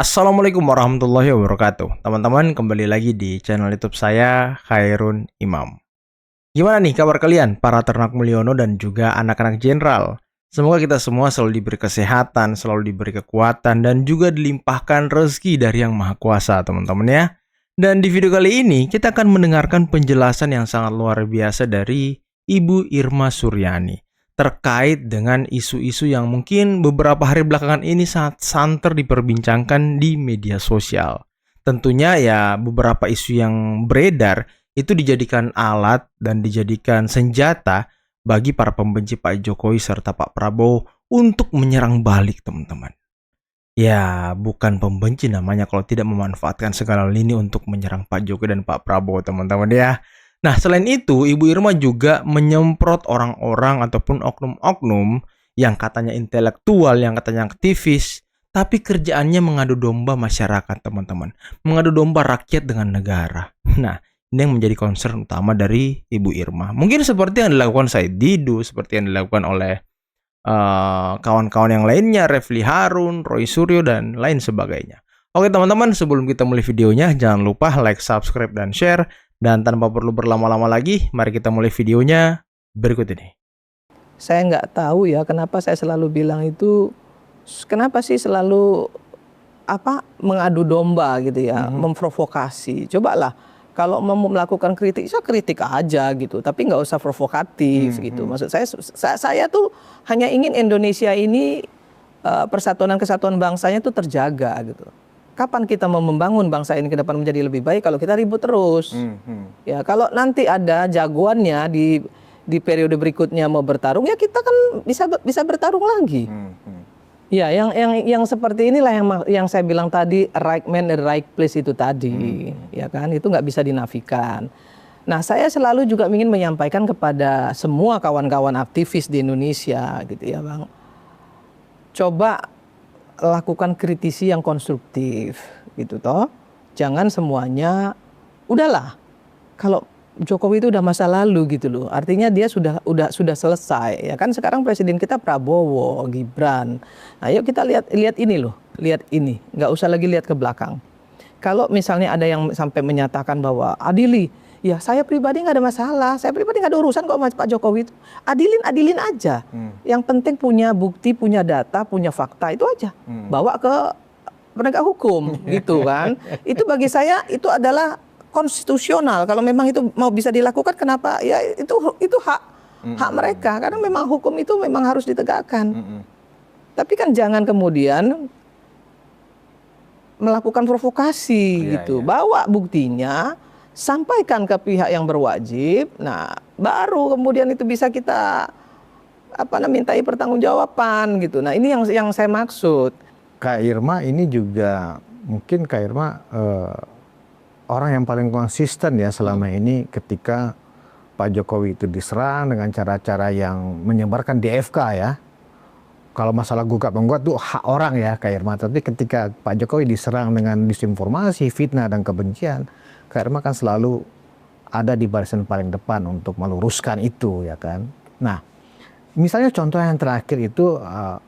Assalamualaikum warahmatullahi wabarakatuh. Teman-teman, kembali lagi di channel YouTube saya, Khairun Imam. Gimana nih kabar kalian, para ternak Mulyono dan juga anak-anak jenderal? Semoga kita semua selalu diberi kesehatan, selalu diberi kekuatan, dan juga dilimpahkan rezeki dari Yang Maha Kuasa, teman-teman ya. Dan di video kali ini, kita akan mendengarkan penjelasan yang sangat luar biasa dari Ibu Irma Suryani terkait dengan isu-isu yang mungkin beberapa hari belakangan ini sangat santer diperbincangkan di media sosial. Tentunya ya beberapa isu yang beredar itu dijadikan alat dan dijadikan senjata bagi para pembenci Pak Jokowi serta Pak Prabowo untuk menyerang balik, teman-teman. Ya, bukan pembenci namanya kalau tidak memanfaatkan segala lini untuk menyerang Pak Jokowi dan Pak Prabowo, teman-teman ya. Nah, selain itu, Ibu Irma juga menyemprot orang-orang ataupun oknum-oknum yang katanya intelektual, yang katanya aktivis, tapi kerjaannya mengadu domba masyarakat, teman-teman. Mengadu domba rakyat dengan negara. Nah, ini yang menjadi concern utama dari Ibu Irma. Mungkin seperti yang dilakukan Said Didu, seperti yang dilakukan oleh kawan-kawan yang lainnya, Refli Harun, Roy Suryo, dan lain sebagainya. Oke teman-teman, sebelum kita mulai videonya, jangan lupa like, subscribe, dan share. Dan tanpa perlu berlama-lama lagi, mari kita mulai videonya berikut ini. Saya nggak tahu ya kenapa saya selalu bilang itu, kenapa sih selalu mengadu domba gitu ya, memprovokasi. Cobalah kalau mau melakukan kritik, saya kritik aja gitu, tapi nggak usah provokatif gitu. Maksud saya tuh hanya ingin Indonesia ini persatuan dan kesatuan bangsanya tuh terjaga gitu. Kapan kita mau membangun bangsa ini ke depan menjadi lebih baik kalau kita ribut terus? Ya kalau nanti ada jagoannya di periode berikutnya mau bertarung, ya kita kan bisa bertarung lagi. Ya, yang seperti inilah yang saya bilang tadi, right man the right place itu tadi, ya kan, itu nggak bisa dinafikan. Nah, saya selalu juga ingin menyampaikan kepada semua kawan-kawan aktivis di Indonesia, gitu ya, Bang. Coba lakukan kritisi yang konstruktif, gitu toh. Jangan semuanya, udahlah. Kalau Jokowi itu udah masa lalu gitu loh. Artinya dia sudah selesai ya kan. Sekarang presiden kita Prabowo, Gibran. Nah, yuk kita lihat ini loh. Lihat ini. Nggak usah lagi lihat ke belakang. Kalau misalnya ada yang sampai menyatakan bahwa adili, ya saya pribadi nggak ada masalah. Saya pribadi nggak ada urusan kok sama Pak Jokowi itu. Adilin aja. Yang penting punya bukti, punya data, punya fakta itu aja. Bawa ke penegak hukum gitu kan. Itu bagi saya itu adalah konstitusional. Kalau memang itu mau bisa dilakukan, kenapa? Ya itu hak mereka. Karena memang hukum itu memang harus ditegakkan. Tapi kan jangan kemudian melakukan provokasi gitu. Bawa buktinya, sampaikan ke pihak yang berwajib. Nah, baru kemudian itu bisa kita mintai pertanggungjawaban gitu. Nah, ini yang saya maksud. Kak Irma ini juga mungkin Kak Irma orang yang paling konsisten ya selama ini ketika Pak Jokowi itu diserang dengan cara-cara yang menyebarkan DFK ya. Kalau masalah gugat-menggugat itu hak orang ya Kak Irma. Tapi ketika Pak Jokowi diserang dengan disinformasi, fitnah dan kebencian, Kak Irma kan selalu ada di barisan paling depan untuk meluruskan itu ya kan. Nah, misalnya contoh yang terakhir itu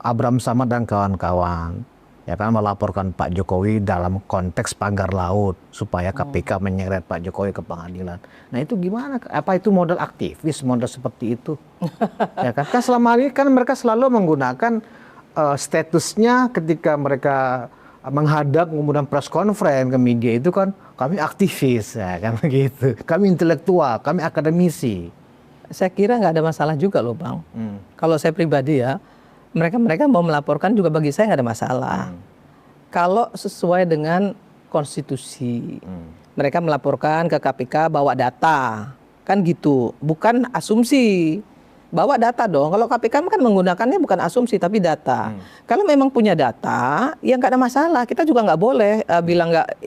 Abraham Samad dan kawan-kawan ya kan melaporkan Pak Jokowi dalam konteks pagar laut supaya KPK menyeret Pak Jokowi ke pengadilan. Nah itu gimana? Apa itu model aktivis, model seperti itu? Ya kan? Kan selama ini kan mereka selalu menggunakan statusnya ketika mereka menghadap kemudian press conference ke media itu kan kami aktivis ya kan begitu. Kami intelektual, kami akademisi. Saya kira nggak ada masalah juga loh Bang. Kalau saya pribadi ya, mereka mau melaporkan juga bagi saya nggak ada masalah. Kalau sesuai dengan konstitusi, mereka melaporkan ke KPK bawa data, kan gitu, bukan asumsi. Bawa data dong. Kalau KPK kan menggunakannya bukan asumsi tapi data. Kalau memang punya data, ya nggak ada masalah. Kita juga nggak boleh bilang nggak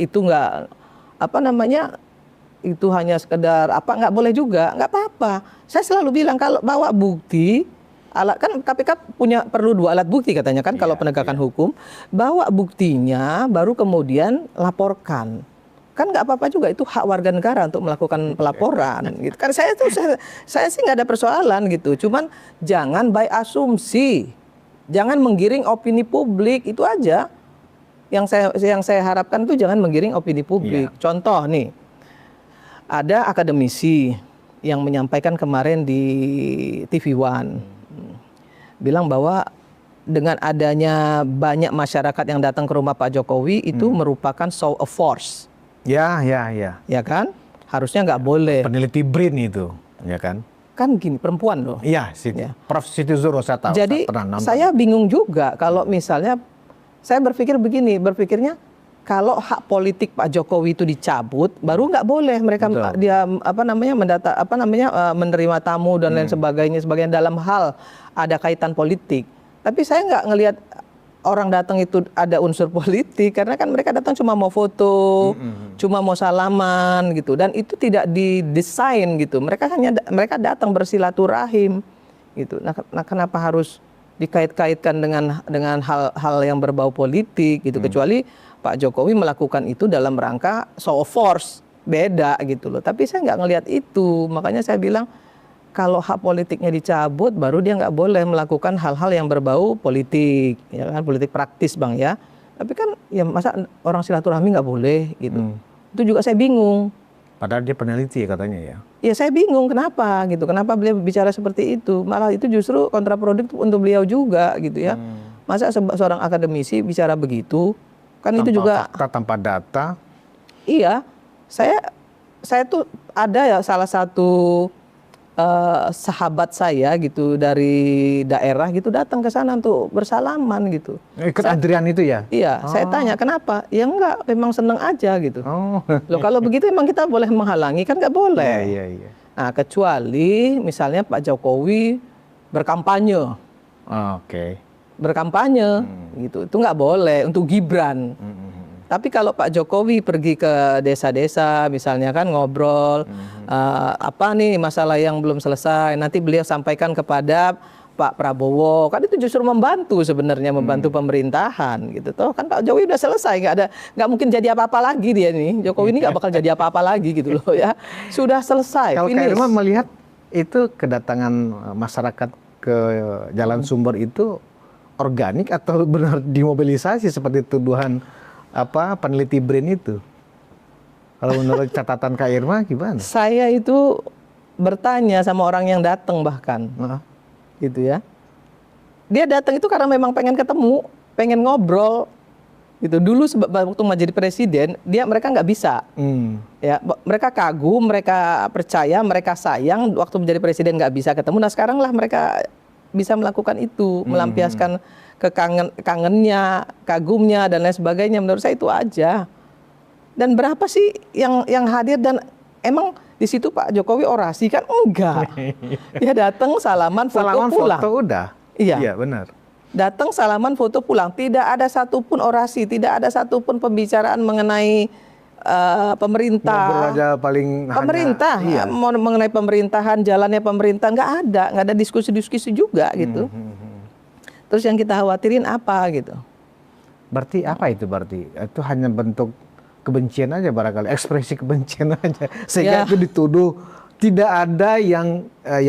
itu hanya sekedar nggak boleh juga, nggak apa-apa. Saya selalu bilang kalau bawa bukti. Alat kan KPK perlu 2 alat bukti katanya kan kalau penegakan hukum, bawa buktinya baru kemudian laporkan. Kan nggak apa-apa juga, itu hak warga negara untuk melakukan pelaporan gitu kan. Saya sih nggak ada persoalan gitu, cuman jangan by asumsi, jangan menggiring opini publik, itu aja. Yang saya harapkan itu jangan menggiring opini publik. Contoh nih, ada akademisi yang menyampaikan kemarin di TV One, bilang bahwa dengan adanya banyak masyarakat yang datang ke rumah Pak Jokowi itu merupakan show of force. Ya. Ya kan? Harusnya nggak boleh. Peneliti BRIN itu, ya kan? Kan gini, perempuan loh. Iya, Ya. Prof. Siti Zuro saya tahu. Jadi pernah nonton. saya bingung juga kalau misalnya saya berpikirnya kalau hak politik Pak Jokowi itu dicabut, baru nggak boleh mereka dia menerima tamu dan lain sebagainya dalam hal ada kaitan politik. Tapi saya nggak ngelihat orang datang itu ada unsur politik, karena kan mereka datang cuma mau foto, cuma mau salaman gitu, dan itu tidak didesain gitu. Mereka datang bersilaturahim gitu. Nah, kenapa harus dikait-kaitkan dengan hal yang berbau politik gitu? Kecuali Pak Jokowi melakukan itu dalam rangka show of force, beda gitu loh. Tapi saya nggak ngelihat itu, makanya saya bilang kalau hak politiknya dicabut, baru dia nggak boleh melakukan hal-hal yang berbau politik, ya kan, politik praktis bang ya. Tapi kan ya masa orang silaturahmi nggak boleh gitu. Itu juga saya bingung. Padahal dia peneliti katanya ya. Ya saya bingung kenapa gitu, kenapa beliau bicara seperti itu. Malah itu justru kontraproduktif untuk beliau juga gitu ya. Masa seorang akademisi bicara begitu, kan Tanpa itu juga fakta, tanpa data. Iya, saya tuh ada ya salah satu sahabat saya gitu dari daerah gitu datang ke sana untuk bersalaman gitu. Ikut antrian itu ya? Iya, saya tanya kenapa? Ya enggak, memang seneng aja gitu. Oh. Loh kalau begitu emang kita boleh menghalangi, kan nggak boleh. Iya. Nah, kecuali misalnya Pak Jokowi berkampanye. Oke. Berkampanye gitu. Itu nggak boleh untuk Gibran. Tapi kalau Pak Jokowi pergi ke desa-desa misalnya kan ngobrol apa nih masalah yang belum selesai, nanti beliau sampaikan kepada Pak Prabowo, kan itu justru membantu sebenarnya, membantu pemerintahan gitu. Toh kan Pak Jokowi udah selesai, nggak mungkin jadi apa-apa lagi dia nih. Jokowi ini nggak bakal jadi apa-apa lagi gitu loh ya. Sudah selesai. Kalau Kak Irma melihat itu kedatangan masyarakat ke Jalan Sumber itu organik atau benar dimobilisasi seperti tuduhan peneliti BRIN itu? Kalau menurut catatan Kak Irma gimana? Saya itu bertanya sama orang yang datang bahkan, gitu ya. Dia datang itu karena memang pengen ketemu, pengen ngobrol, gitu. Dulu waktu mau jadi presiden, mereka nggak bisa, ya. Mereka kagum, mereka percaya, mereka sayang. Waktu menjadi presiden nggak bisa ketemu. Nah sekarang lah mereka bisa melakukan itu, melampiaskan kangennya, kagumnya dan lain sebagainya. Menurut saya itu aja. Dan berapa sih yang hadir, dan emang di situ Pak Jokowi orasi kan enggak. Dia datang salaman foto pulang. Foto udah. Iya, benar. Datang salaman foto pulang. Tidak ada satupun orasi, tidak ada satupun pembicaraan mengenai pemerintah. Ngobrol aja paling pemerintah, mengenai pemerintahan, jalannya pemerintah nggak ada diskusi-diskusi juga gitu. Terus yang kita khawatirin apa gitu? Berarti apa itu berarti? Itu hanya bentuk kebencian aja barangkali, ekspresi kebencian aja. Sehingga itu dituduh tidak ada yang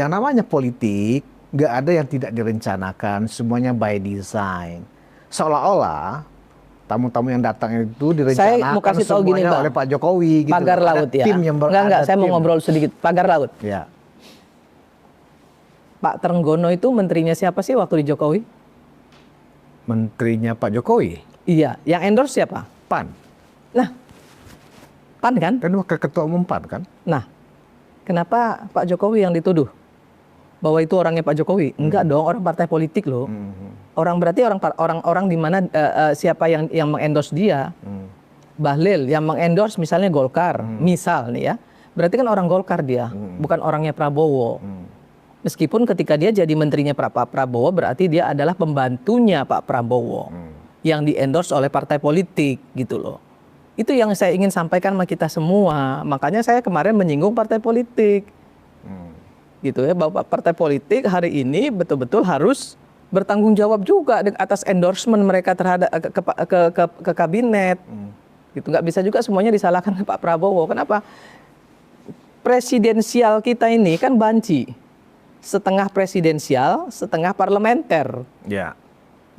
namanya politik, nggak ada yang tidak direncanakan, semuanya by design. Seolah-olah tamu-tamu yang datang itu direncanakan saya mau kasih tahu gini, Bang, oleh Pak Jokowi gitu. Pagar laut ya. Tim yang enggak, saya mau ngobrol sedikit. Pagar laut. Ya. Pak Trenggono itu menterinya siapa sih waktu di Jokowi? Menterinya Pak Jokowi? Iya, yang endorse siapa? PAN. Nah, PAN kan? Kan wakil ketua umum PAN kan? Nah, kenapa Pak Jokowi yang dituduh bahwa itu orangnya Pak Jokowi? Enggak dong, orang partai politik loh. Orang berarti orang di mana siapa yang mengendorse dia? Bahlil yang mengendorse misalnya Golkar, misal nih ya. Berarti kan orang Golkar dia, bukan orangnya Prabowo. Meskipun ketika dia jadi menterinya Pak Prabowo, berarti dia adalah pembantunya Pak Prabowo yang di-endorse oleh partai politik gitu loh. Itu yang saya ingin sampaikan sama kita semua. Makanya saya kemarin menyinggung partai politik. Gitu ya, bahwa partai politik hari ini betul-betul harus bertanggung jawab juga atas endorsement mereka terhadap ke kabinet. Gitu, nggak bisa juga semuanya disalahkan ke Pak Prabowo. Kenapa? Presidensial kita ini kan banci. Setengah presidensial, setengah parlementer. Ya.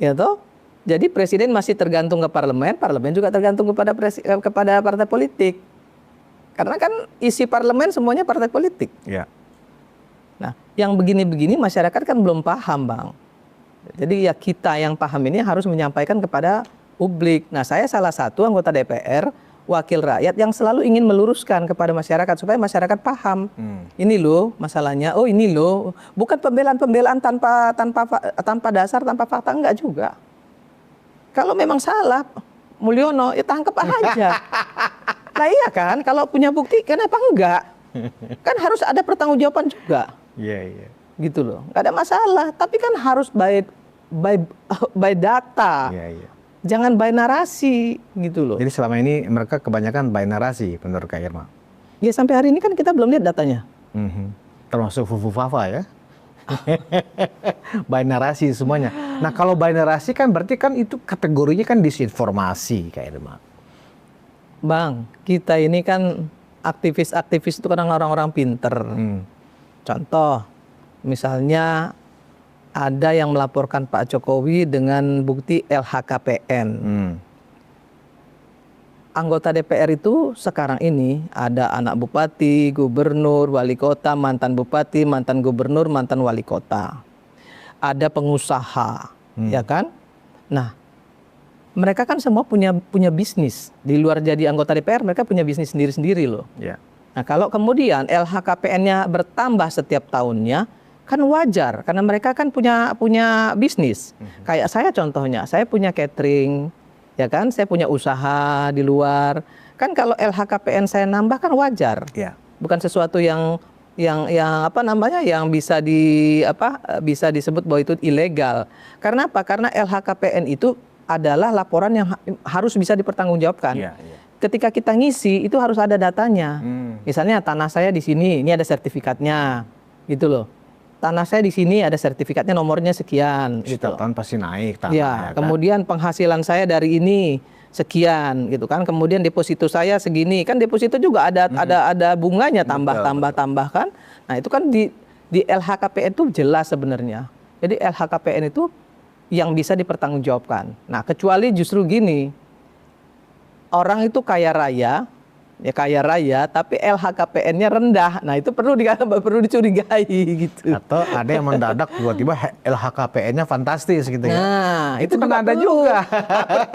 Ya toh? Jadi presiden masih tergantung ke parlemen, parlemen juga tergantung kepada partai politik. Karena kan isi parlemen semuanya partai politik. Ya. Nah, yang begini-begini masyarakat kan belum paham, Bang. Jadi ya kita yang paham ini harus menyampaikan kepada publik. Nah, saya salah satu anggota DPR, wakil rakyat yang selalu ingin meluruskan kepada masyarakat supaya masyarakat paham. Ini loh masalahnya. Oh, ini loh. Bukan pembelaan-pembelaan tanpa dasar, tanpa fakta, enggak juga. Kalau memang salah, Mulyono ya tangkap aja. Nah iya kan, kalau punya bukti kenapa enggak? Kan harus ada pertanggungjawaban juga. Iya, iya. Gitu loh, nggak ada masalah. Tapi kan harus by data. Iya, iya. Jangan by narasi gitu loh. Jadi selama ini mereka kebanyakan by narasi menurut Kak Irma. Ya sampai hari ini kan kita belum lihat datanya. Termasuk Fufu Fafa ya. By narasi semuanya. Nah kalau by narasi kan berarti kan itu kategorinya kan disinformasi Kak Irma. Bang, kita ini kan aktivis-aktivis itu kan orang-orang pinter. Contoh, misalnya ada yang melaporkan Pak Jokowi dengan bukti LHKPN. Anggota DPR itu sekarang ini ada anak bupati, gubernur, wali kota, mantan bupati, mantan gubernur, mantan wali kota. Ada pengusaha, ya kan? Nah, mereka kan semua punya bisnis. Di luar jadi anggota DPR, mereka punya bisnis sendiri-sendiri loh. Ya. Nah, kalau kemudian LHKPN-nya bertambah setiap tahunnya, kan wajar karena mereka kan punya bisnis. Kayak saya contohnya, saya punya catering, ya kan? Saya punya usaha di luar. Kan kalau LHKPN saya nambah kan wajar. Ya. Bukan sesuatu yang apa namanya yang bisa disebut bahwa itu ilegal. Karena apa? Karena LHKPN itu adalah laporan yang harus bisa dipertanggungjawabkan. Iya, iya. Ketika kita ngisi itu harus ada datanya. Misalnya tanah saya di sini, ini ada sertifikatnya, gitu loh. Tanah saya di sini ada sertifikatnya, nomornya sekian. Setiap tahun pasti naik tanah. Ya, Kan? kemudian penghasilan saya dari ini sekian, gitu kan. Kemudian deposito saya segini, kan deposito juga ada bunganya tambah kan. Nah itu kan di LHKPN itu jelas sebenarnya. Jadi LHKPN itu yang bisa dipertanggungjawabkan. Nah kecuali justru gini, orang itu kaya raya, tapi LHKPN-nya rendah. Nah itu perlu dicurigai gitu. Atau ada yang mendadak tiba-tiba LHKPN-nya fantastis gitu ya. Nah itu kan juga ada perlu. juga.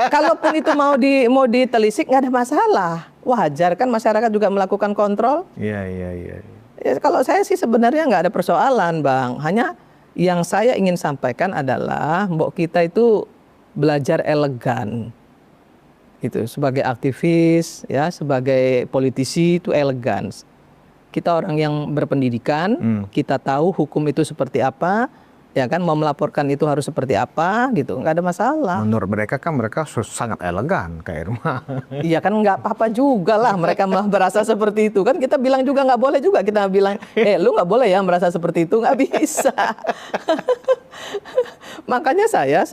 Kalaupun itu mau ditelisik nggak ada masalah. Wajar kan masyarakat juga melakukan kontrol. Iya. Ya, kalau saya sih sebenarnya nggak ada persoalan, Bang. Hanya yang saya ingin sampaikan adalah mbok kita itu belajar elegan. Itu sebagai aktivis ya, sebagai politisi itu elegan. Kita orang yang berpendidikan, kita tahu hukum itu seperti apa, ya kan, mau melaporkan itu harus seperti apa gitu, nggak ada masalah. Menurut mereka kan mereka sangat elegan Kak Irma. Iya kan nggak apa-apa juga lah mereka malah berasa seperti itu kan, kita bilang juga nggak boleh juga kita bilang lu nggak boleh ya merasa seperti itu, nggak bisa. Makanya saya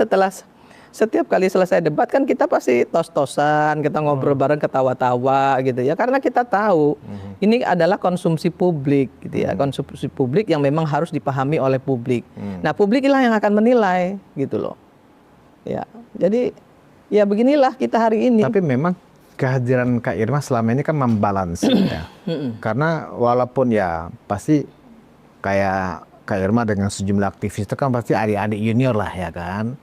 setiap kali selesai debat kan kita pasti tos-tosan, kita ngobrol bareng, ketawa-tawa gitu ya, karena kita tahu ini adalah konsumsi publik gitu ya, konsumsi publik yang memang harus dipahami oleh publik. Nah publik lah yang akan menilai gitu loh ya. Jadi ya beginilah kita hari ini. Tapi memang kehadiran Kak Irma selama ini kan membalans ya. Karena walaupun ya pasti kayak Kak Irma dengan sejumlah aktivis itu kan pasti adik-adik junior lah ya kan.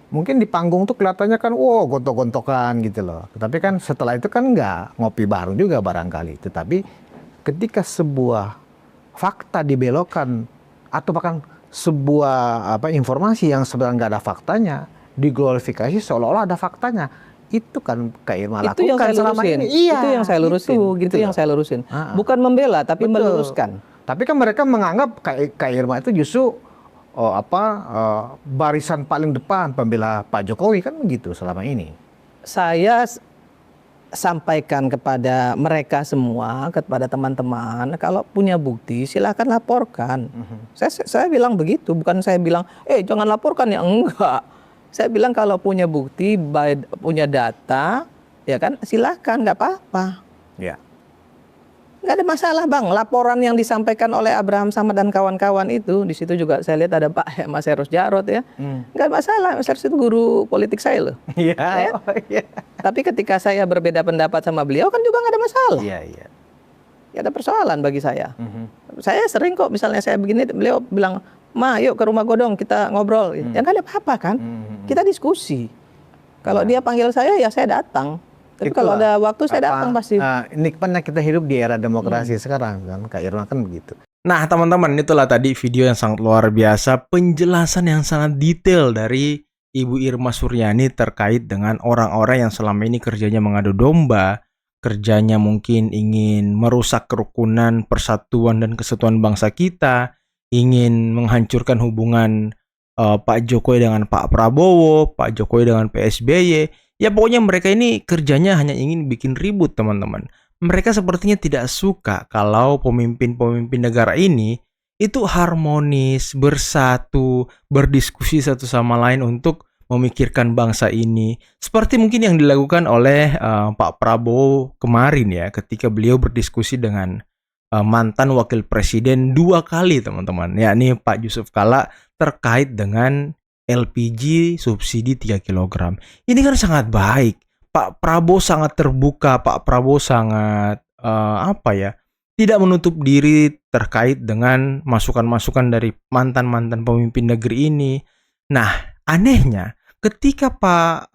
Mungkin di panggung tuh kelihatannya kan gontok-gontokan gitu loh. Tapi kan setelah itu kan nggak, ngopi bareng juga barangkali. Tetapi ketika sebuah fakta dibelokkan atau bahkan sebuah informasi yang sebenarnya nggak ada faktanya diglorifikasi seolah-olah ada faktanya, itu kan Kak Irma lakukan yang saya selama lurusin. ini. Iya, itu yang saya lurusin. Itu yang saya lurusin. Bukan membela tapi meluruskan. Tapi kan mereka menganggap Kak Irma itu justru barisan paling depan pembela Pak Jokowi kan begitu selama ini. Saya sampaikan kepada mereka semua, kepada teman-teman, kalau punya bukti silahkan laporkan. Saya bilang begitu, bukan saya bilang jangan laporkan ya, enggak. Saya bilang kalau punya bukti, punya data, ya kan silahkan, nggak apa-apa. Ya. Nggak ada masalah Bang. Laporan yang disampaikan oleh Abraham Samad dan kawan-kawan itu, di situ juga saya lihat ada Pak Mas Eros Jarot ya. Nggak ada masalah, Mas Eros itu guru politik saya loh. Iya. Tapi ketika saya berbeda pendapat sama beliau kan juga nggak ada masalah. Iya. Ya ada persoalan bagi saya. Saya sering kok misalnya saya begini, beliau bilang, "Ma, yuk ke rumah Godong kita ngobrol." Ya nggak ada apa-apa kan. Kita diskusi. Kalau dia panggil saya ya saya datang. Tapi kalau ada waktu saya datang pasti. Nikmatnya kita hidup di era demokrasi sekarang kan, Kak Irma kan begitu. Nah, teman-teman, itulah tadi video yang sangat luar biasa, penjelasan yang sangat detail dari Ibu Irma Suryani terkait dengan orang-orang yang selama ini kerjanya mengadu domba, kerjanya mungkin ingin merusak kerukunan, persatuan dan kesatuan bangsa kita, ingin menghancurkan hubungan Pak Jokowi dengan Pak Prabowo, Pak Jokowi dengan PSBY. Ya pokoknya mereka ini kerjanya hanya ingin bikin ribut, teman-teman. Mereka sepertinya tidak suka kalau pemimpin-pemimpin negara ini itu harmonis, bersatu, berdiskusi satu sama lain untuk memikirkan bangsa ini. Seperti mungkin yang dilakukan oleh Pak Prabowo kemarin ya, ketika beliau berdiskusi dengan mantan wakil presiden 2 kali, teman-teman. Yakni Pak Yusuf Kalla terkait dengan LPG subsidi 3 kg. Ini kan sangat baik. Pak Prabowo sangat terbuka, Pak Prabowo sangat tidak menutup diri terkait dengan masukan-masukan dari mantan-mantan pemimpin negeri ini. Nah, anehnya ketika Pak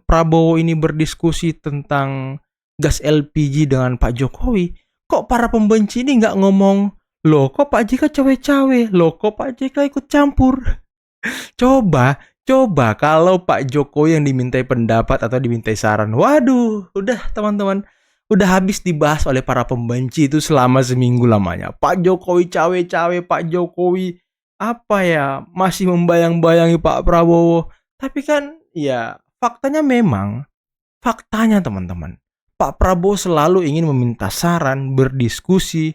Prabowo ini berdiskusi tentang gas LPG dengan Pak Jokowi, kok para pembenci ini nggak ngomong, "Loh kok Pak JK cawe-cawe? Loh kok Pak JK ikut campur?" Coba kalau Pak Jokowi yang dimintai pendapat atau dimintai saran, waduh, udah teman-teman, udah habis dibahas oleh para pembenci itu selama seminggu lamanya. Pak Jokowi cawe-cawe, Pak Jokowi masih membayang-bayangi Pak Prabowo. Tapi kan ya faktanya teman-teman, Pak Prabowo selalu ingin meminta saran, berdiskusi.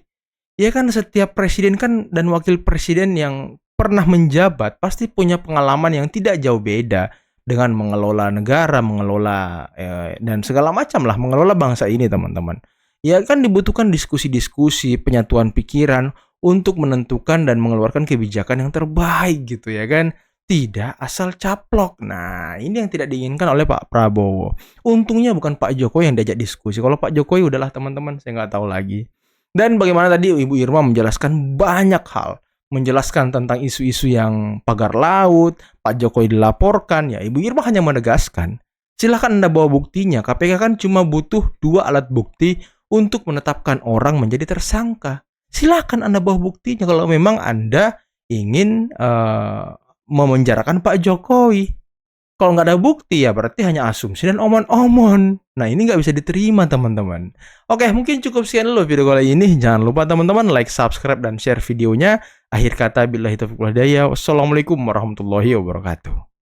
Ya kan setiap presiden kan dan wakil presiden yang pernah menjabat pasti punya pengalaman yang tidak jauh beda dengan mengelola negara, mengelola dan segala macam lah, mengelola bangsa ini, teman-teman. Ya kan dibutuhkan diskusi-diskusi, penyatuan pikiran untuk menentukan dan mengeluarkan kebijakan yang terbaik gitu ya kan. Tidak asal caplok. Nah, ini yang tidak diinginkan oleh Pak Prabowo. Untungnya bukan Pak Jokowi yang diajak diskusi. Kalau Pak Jokowi udahlah teman-teman, saya nggak tahu lagi. Dan bagaimana tadi Ibu Irma menjelaskan banyak hal. Menjelaskan tentang isu-isu yang pagar laut, Pak Jokowi dilaporkan, ya Ibu Irma hanya menegaskan, silahkan Anda bawa buktinya, KPK kan cuma butuh 2 alat bukti untuk menetapkan orang menjadi tersangka. Silahkan Anda bawa buktinya kalau memang Anda ingin memenjarakan Pak Jokowi. Kalau nggak ada bukti ya berarti hanya asumsi dan omon-omon. Nah ini nggak bisa diterima teman-teman. Oke, mungkin cukup sekian dulu video kali ini. Jangan lupa teman-teman like, subscribe, dan share videonya. Akhir kata billahi taufiq wal hidayah. Wassalamualaikum warahmatullahi wabarakatuh.